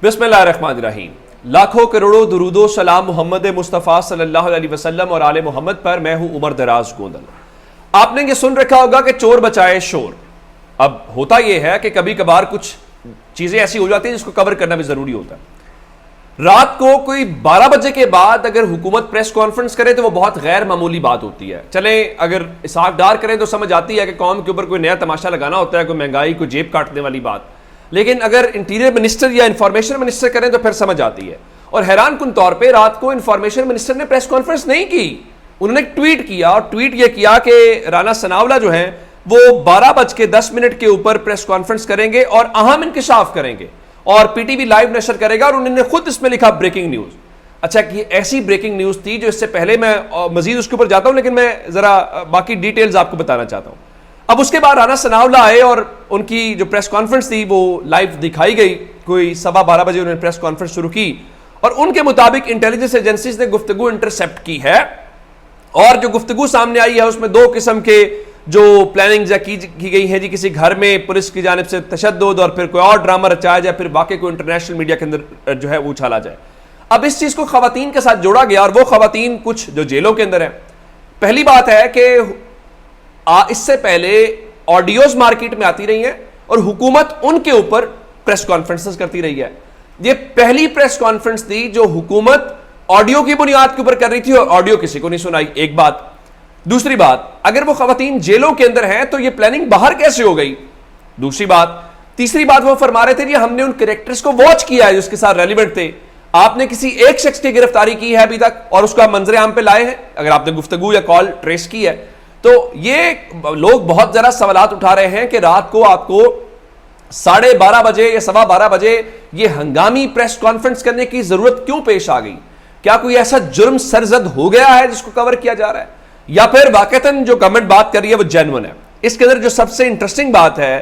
बिस्मिल्लाहिर्रहमानिर्रहीम। लाखों करोड़ों दुरूदो सलाम मोहम्मद मुस्तफ़ा सल्लल्लाहु अलैहि वसल्लम और आले मोहम्मद पर। मैं हूं उमर दराज गोंदल। आपने ये सुन रखा होगा कि चोर बचाए शोर। अब होता यह है कि कभी कभार कुछ चीजें ऐसी हो जाती हैं जिसको कवर करना भी जरूरी होता है। रात को कोई 12 बजे के बाद अगर हुकूमत प्रेस कॉन्फ्रेंस करे तो वो बहुत गैर मामूली बात होती है। चले अगर इसाक डार करें तो समझ आती है कि कौम के ऊपर कोई नया तमाशा लगाना होता है, कोई महंगाई, कोई जेब काटने वाली बात। लेकिन अगर इंटीरियर मिनिस्टर या इंफॉर्मेशन मिनिस्टर करें तो फिर समझ आती है। और हैरान कुन तौर पे रात को इंफॉर्मेशन मिनिस्टर ने प्रेस कॉन्फ्रेंस नहीं की, उन्होंने ट्वीट किया। और ट्वीट यह किया कि राना सनाउल्लाह जो है वो 12:10 के ऊपर प्रेस कॉन्फ्रेंस करेंगे और अहम इंकशाफ करेंगे और पीटीवी लाइव नशर करेगा। और उन्होंने खुद इसमें लिखा ब्रेकिंग न्यूज। अच्छा कि ऐसी ब्रेकिंग न्यूज थी जो इससे पहले मैं मजीद उसके ऊपर जाता हूं, लेकिन मैं जरा बाकी डिटेल्स आपको बताना चाहता हूं। अब उसके बाद राना सनाउल्लाह आए और उनकी जो प्रेस कॉन्फ्रेंस थी वो लाइव दिखाई गई। कोई 12:15 बजे उन्होंने प्रेस कॉन्फ्रेंस शुरू की और उनके मुताबिक इंटेलिजेंस एजेंसीज ने गुफ्तगू इंटरसेप्ट की है। और जो गुफ्तगू सामने आई है उसमें दो किस्म के जो प्लानिंग की गई है जी, किसी घर में पुलिस की जानिब से तशद्दुद और फिर कोई और ड्रामा रचाया जाए, फिर वाकई को इंटरनेशनल मीडिया के अंदर जो है वो उछाला जाए। अब इस चीज को खवातीन के साथ जोड़ा गया और वो खवातीन कुछ जो जेलों के अंदर है। पहली बात है कि इससे पहले ऑडियोज मार्केट में आती रही हैं और हुकूमत उनके ऊपर प्रेस कॉन्फ्रेंसेस करती रही है। ये पहली प्रेस कॉन्फ्रेंस थी जो हुकूमत ऑडियो की बुनियाद के ऊपर कर रही थी और ऑडियो किसी को नहीं सुनाई। एक बात। दूसरी बात, अगर वो खवातीन जेलों के अंदर हैं तो ये प्लानिंग बाहर कैसे हो गई? दूसरी बात। तीसरी बात, वो फरमा रहे थे कि हमने उन कैरेक्टर्स को वॉच किया है जो उसके साथ रेलिवेंट थे। आपने किसी एक शख्स की गिरफ्तारी की है अभी तक और उसका मंजरे आम पे लाए हैं? अगर आपने गुफ्तगू या कॉल ट्रेस की है तो ये लोग बहुत जरा सवालात उठा रहे हैं कि रात को आपको 12:30 बजे या 12:15 बजे ये हंगामी प्रेस कॉन्फ्रेंस करने की जरूरत क्यों पेश आ गई? क्या कोई ऐसा जुर्म सरजद हो गया है जिसको कवर किया जा रहा है, या फिर वाकईतन जो गवर्नमेंट बात कर रही है वो जेन्युइन है? इसके अंदर जो सबसे इंटरेस्टिंग बात है,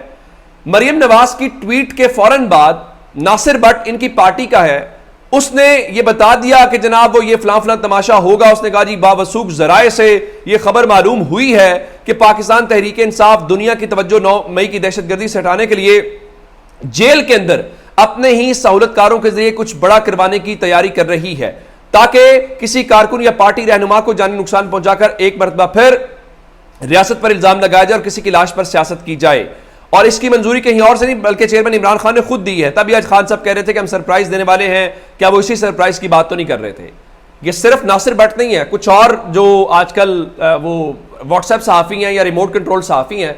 मरियम नवाज की ट्वीट के फौरन बाद नासिर भट्ट इनकी पार्टी का है, उसने ये बता दिया कि जनाब वो ये फलां फलां तमाशा होगा। उसने कहा जी बावसूख जराए से ये खबर मालूम हुई है कि पाकिस्तान तहरीक इंसाफ दुनिया की तवज्जो 9 मई की दहशतगर्दी से हटाने के लिए जेल के अंदर अपने ही सहूलतकारों के जरिए कुछ बड़ा करवाने की तैयारी कर रही है ताकि किसी कारकुन या पार्टी रहनुमा को जानी नुकसान पहुंचाकर एक मरतबा फिर रियासत पर इल्जाम लगाया जाए और किसी की लाश पर सियासत की जाए। और इसकी मंजूरी कहीं और से नहीं बल्कि चेयरमैन इमरान खान ने खुद दी है। तभी आज खान साहब कह रहे थे कि हम सरप्राइज देने वाले हैं। क्या वो इसी सरप्राइज की बात तो नहीं कर रहे थे? ये सिर्फ नासिर भट्ट नहीं है, कुछ और जो आजकल वो व्हाट्सएप सहाफ़ी हैं या रिमोट कंट्रोल सहाफ़ी हैं,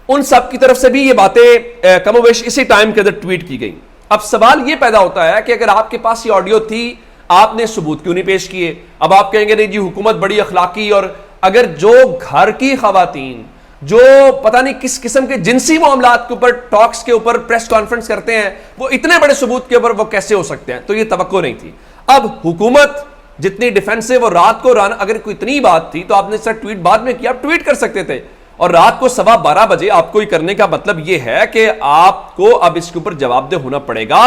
उन सब की तरफ से भी ये बातें कमोवेश इसी टाइम के अंदर ट्वीट की गई। अब सवाल ये पैदा होता है कि अगर आपके पास ये ऑडियो थी, आपने सबूत क्यों नहीं पेश किए? अब आप कहेंगे नहीं जी हुकूमत बड़ी अखलाकी, और अगर जो घर की खवातीन जो पता नहीं किस किस्म के जिनसी मामलात के ऊपर टॉक्स के ऊपर प्रेस कॉन्फ्रेंस करते हैं, वो इतने बड़े सबूत के ऊपर वो कैसे हो सकते हैं? तो ये तवक्को नहीं थी। अब हुकूमत जितनी डिफेंसिव, और रात को अगर कोई इतनी बात थी तो आपने सर ट्वीट बाद में किया, आप ट्वीट कर सकते थे। और रात को 12:15 बजे आपको ये करने का मतलब ये है कि आपको अब इसके ऊपर जवाबदेह होना पड़ेगा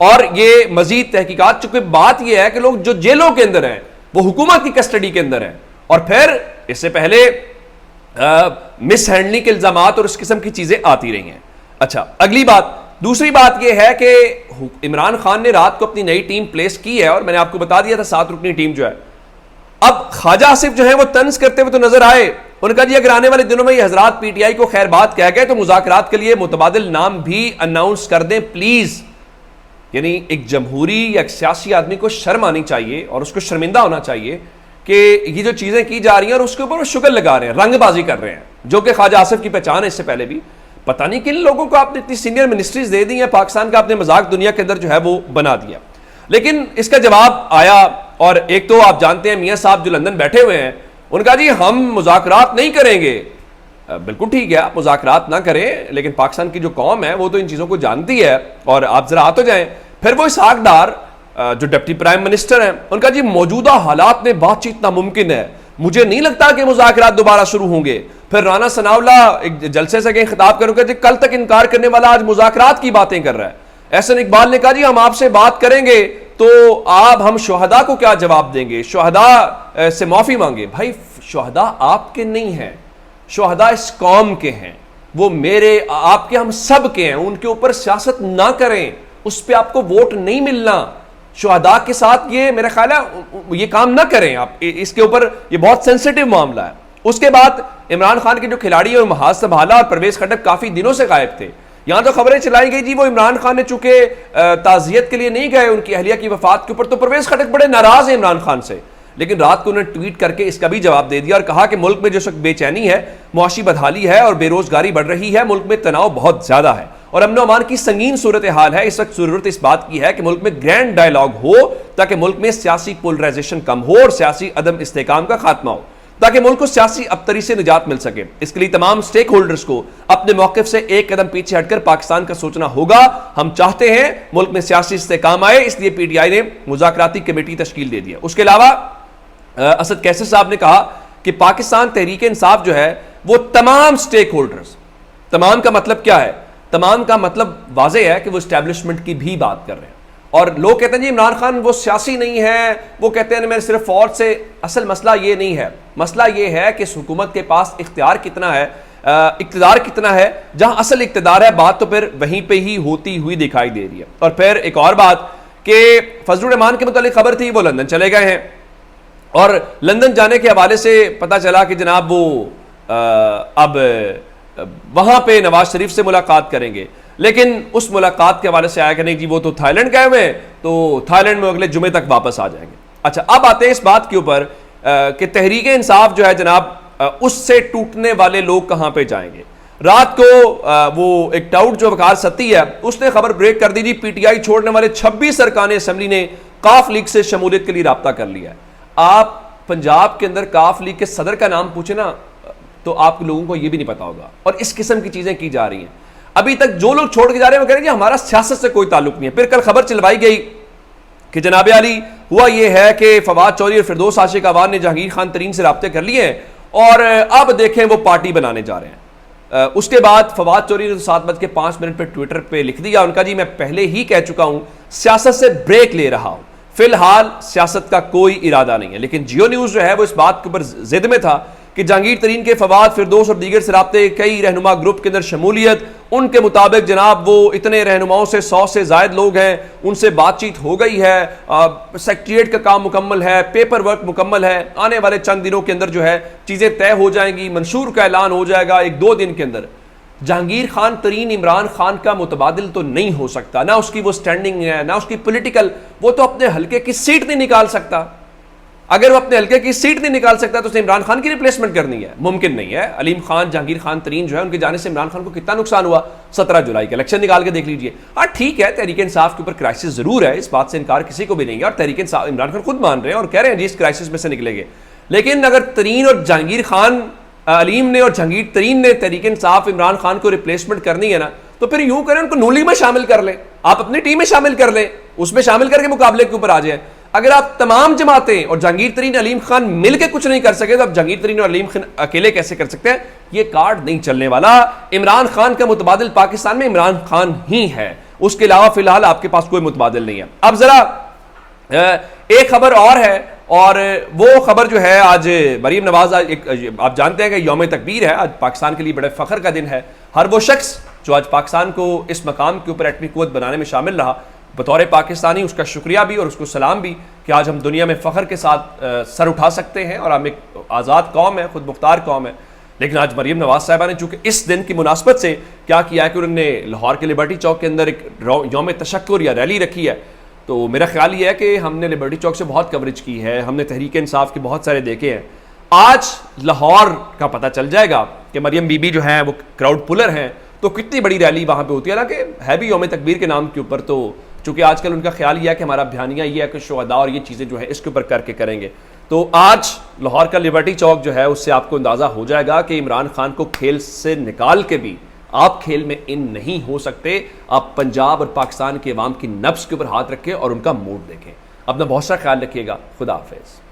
और ये मजीद तहकीकात। चूंकि बात यह है कि लोग जो जेलों के अंदर हैं वो हुकूमत की कस्टडी के अंदर है और फिर इससे पहले मिस हैंडलिंग के इल्जामात और इस किस्म की चीजें आती रही हैं। अच्छा, अगली बात, दूसरी बात यह है कि इमरान खान ने रात को अपनी नई टीम प्लेस की है और मैंने आपको बता दिया था 7 रुकनी टीम जो है। अब ख्वाजा आसिफ जो है वो तंज करते हुए तो नजर आए। उनका जी अगर आने वाले दिनों में ये हजरात पीटीआई को खैर बात कह गए तो मुज़ाकरात के लिए मुतबादिल नाम भी अनाउंस कर दें प्लीज। यानी एक जमहूरी या एक सियासी आदमी को शर्म आनी चाहिए और उसको शर्मिंदा होना चाहिए कि ये जो चीजें की जा रही हैं और उसके ऊपर वो शुगर लगा रहे हैं, रंगबाजी कर रहे हैं, जो कि ख्वाजा आसिफ की पहचान है। इससे पहले भी पता नहीं किन लोगों को आपने इतनी सीनियर मिनिस्ट्रीज दे दी हैं, पाकिस्तान का आपने मजाक दुनिया के अंदर जो है वो बना दिया। लेकिन इसका जवाब आया और एक तो आप जानते हैं मियां साहब जो लंदन बैठे हुए हैं, उनका जी हम मुज़ाकरात नहीं करेंगे। बिल्कुल ठीक है, आप मुज़ाकरात ना करें, लेकिन पाकिस्तान की जो कौम है वो तो इन चीज़ों को जानती है। और आप जरा आ तो जाएं। फिर वो इसाक डार जो डिप्टी प्राइम मिनिस्टर हैं, उनका जी मौजूदा हालात में बातचीत नामुमकिन है, मुझे नहीं लगता कि मुज़ाकरात दोबारा शुरू होंगे। फिर राना सनाउल्लाह एक जलसे से कहीं खिताब करूंगा, कल तक इनकार करने वाला आज मुज़ाकरात की बातें कर रहा है। एहसन इकबाल ने कहा जी हम आपसे बात करेंगे तो आप हम शुहदा को क्या जवाब देंगे, शुहदा से माफी मांगे। भाई शुहदा आपके नहीं हैं, शुहदा इस कौम के हैं, वो मेरे आपके हम सब के हैं। उनके ऊपर सियासत ना करें, उस पर आपको वोट नहीं मिलना। शुहदा के साथ ये मेरा ख्याल है ये काम ना करें आप, इसके ऊपर ये बहुत सेंसिटिव मामला है। उसके बाद इमरान खान के जो खिलाड़ी और महाज संभाला और परवेज खट्टक काफी दिनों से गायब थे। यहां तो खबरें चलाई गई जी वो इमरान खान ने चूंकि ताजियत के लिए नहीं गए उनकी अहलिया की वफात के ऊपर, तो परवेज खट्टक बड़े नाराज है इमरान खान से। लेकिन रात को उन्होंने ट्वीट करके इसका भी जवाब दे दिया और कहा कि मुल्क में जो शक बेचैनी है, मुआशी बदहाली है और बेरोजगारी बढ़ रही है, मुल्क में तनाव बहुत ज्यादा है और अमन अमान की संगीन सूरत हाल है। इस वक्त जरूरत इस बात की है कि मुल्क में ग्रैंड डायलॉग हो ताकि मुल्क में सियासी पोलराइजेशन कम हो और सियासी अदम इस्तेकाम का खात्मा हो, ताकि मुल्क को सियासी अबतरी से निजात मिल सके। इसके लिए तमाम स्टेक होल्डर्स को अपने मौक़िफ़ से एक कदम पीछे हटकर पाकिस्तान का सोचना होगा। हम चाहते हैं मुल्क में सियासी इस्तेकाम आए, इसलिए पीटीआई ने मुज़ाकराती कमेटी तश्कील दे दी है। उसके अलावा असद कैसर साहब ने कहा कि पाकिस्तान तहरीक इंसाफ जो है वो तमाम स्टेक होल्डर्स, तमाम का मतलब क्या है, तमाम का मतलब वाज़ेह है कि वो इस्टेब्लिशमेंट की भी बात कर रहे हैं। और लोग कहते हैं जी इमरान खान वो सियासी नहीं है, वो कहते हैं मैं सिर्फ फौज से, असल मसला ये नहीं है। मसला ये है कि हुकूमत के पास इख्तियार कितना है, इक़्तिदार कितना है। जहां असल इक़्तिदार है बात तो फिर वहीं पे ही होती हुई दिखाई दे रही है। और फिर एक और बात कि फजलुर रहमान के मुतालिक खबर थी वो लंदन चले गए हैं और लंदन जाने के हवाले से पता चला कि जनाब वो अब वहां पे नवाज शरीफ से मुलाकात करेंगे, लेकिन उस मुलाकात के हवाले से आया कि नहीं जी वो तो थाईलैंड गए हुए हैं, तो थाईलैंड में अगले जुमे तक वापस आ जाएंगे। अच्छा, अब आते हैं इस बात के ऊपर कि तहरीक इंसाफ जो है जनाब उससे टूटने वाले लोग कहां पे जाएंगे। रात को वो एक टाउट जो वकार सत्ती है उसने खबर ब्रेक कर दी जी पीटीआई छोड़ने वाले 26 अरकान असम्बली ने काफ लीग से शमूलियत के लिए राब्ता कर लिया है। आप पंजाब के अंदर काफ लीग के सदर का नाम पूछे ना तो आप लोगों को यह भी नहीं पता होगा। और इस किस्म की चीजें की जा रही हैं। अभी तक जो लोग छोड़ के जा रहे हैं वो कह रहे हैं हमारा सियासत से कोई ताल्लुक नहीं है। फिर कल खबर चलवाई गई कि जनाब अली हुआ यह है कि फवाद चौधरी और फिरदौस आशिक अवान ने जहांगीर खान तरीन से राब्ते कर लिए हैं और अब देखें वो पार्टी बनाने जा रहे हैं। उसके बाद फवाद चौधरी ने 7:05 पर ट्विटर पर लिख दिया, उनका जी मैं पहले ही कह चुका हूं सियासत से ब्रेक ले रहा हूं, फिलहाल सियासत का कोई इरादा नहीं है। लेकिन जियो न्यूज जो है वो इस बात के ऊपर जिद में था कि जहांगीर तरीन के फवाद, फिरदौस और दीगर से राब्ते, कई रहनुमा ग्रुप के अंदर शमूलियत, उनके मुताबिक जनाब वो इतने रहनुमाओं से 100 से ज्यादा लोग हैं, उनसे बातचीत हो गई है, सेक्रेटरिएट का काम मुकम्मल है, पेपर वर्क मुकम्मल है, आने वाले चंद दिनों के अंदर जो है चीजें तय हो जाएंगी, मंशूर का ऐलान हो जाएगा 1-2 दिन के अंदर। जहांगीर खान तरीन इमरान खान का मुतबादिल तो नहीं हो सकता, ना उसकी वो स्टैंडिंग है, ना उसकी पॉलिटिकल, वो तो अपने हल्के की सीट नहीं निकाल सकता। अगर वो अपने हल्के की सीट नहीं निकाल सकता तो उसने इमरान खान की रिप्लेसमेंट करनी है, मुमकिन नहीं है। अलीम खान, जहांगीर खान तरीन जो है उनके जाने से इमरान खान को कितना नुकसान हुआ, 17 जुलाई के इलेक्शन निकाल के देख लीजिए। हाँ ठीक है, तहरीक इंसाफ के ऊपर क्राइसिस जरूर है, इस बात से इनकार किसी को भी नहीं है और तहरीक इंसाफ इमरान खान खुद मान रहे हैं और कह रहे हैं जी इस क्राइसिस में से निकलेंगे। लेकिन अगर तरीन और जहांगीर खान, अलीम ने और जहांगीर तरीन ने तहरीक इंसाफ इमरान खान को रिप्लेसमेंट करनी है ना, तो फिर यूं करें उनको नूली में शामिल कर लें, आप अपनी टीम में शामिल कर लें, उसमें शामिल करके मुकाबले के ऊपर आ जाए। अगर आप तमाम जमातें और जहांगीर तरीन अलीम खान मिलकर कुछ नहीं कर सके तो आप जहांगीर तरीन और अलीम खान अकेले कैसे कर सकते हैं? ये कार्ड नहीं चलने वाला। इमरान खान का मुतबादिल पाकिस्तान में इमरान खान ही है, उसके अलावा फिलहाल आपके पास कोई मुतबादिल नहीं है। अब जरा एक खबर और है और वो खबर जो है आज मरीम नवाज, आप जानते हैं कि यौम तकबीर है, आज पाकिस्तान के लिए बड़े फख्र का दिन है। हर वो शख्स जो आज पाकिस्तान को इस मकाम के ऊपर एटमी कुव्वत बनाने में शामिल रहा, बतौर पाकिस्तानी उसका शुक्रिया भी और उसको सलाम भी कि आज हम दुनिया में फ़ख्र के साथ सर उठा सकते हैं और हम एक आज़ाद कौम है, खुद मुख्तार कौम है। लेकिन आज मरीम नवाज साहिबा ने चूँकि इस दिन की मुनासबत से क्या किया है कि उन्होंने लाहौर के लिबर्टी चौक के अंदर एक यौम तशक्कुर या रैली रखी है। तो मेरा ख्याल ये है कि हमने लिबर्टी चौक से बहुत कवरेज की है, हमने तहरीक इंसाफ के बहुत सारे देखे हैं। आज लाहौर का पता चल जाएगा कि मरियम बीबी जो है वो क्राउड पुलर हैं, तो कितनी बड़ी रैली वहाँ पे होती है। हालांकि है भी यौम तकबीर के नाम के ऊपर, तो चूंकि आजकल उनका ख्याल यह है कि हमारा बयानिया ये है कि शुहदा और ये चीज़ें जो है इसके ऊपर करके करेंगे। तो आज लाहौर का लिबर्टी चौक जो है उससे आपको अंदाज़ा हो जाएगा कि इमरान खान को खेल से निकाल के भी आप खेल में इन नहीं हो सकते। आप पंजाब और पाकिस्तान के अवाम की नब्ज़ के ऊपर हाथ रखें और उनका मूड देखें। अपना बहुत सा ख्याल रखिएगा। खुदा हाफिज़।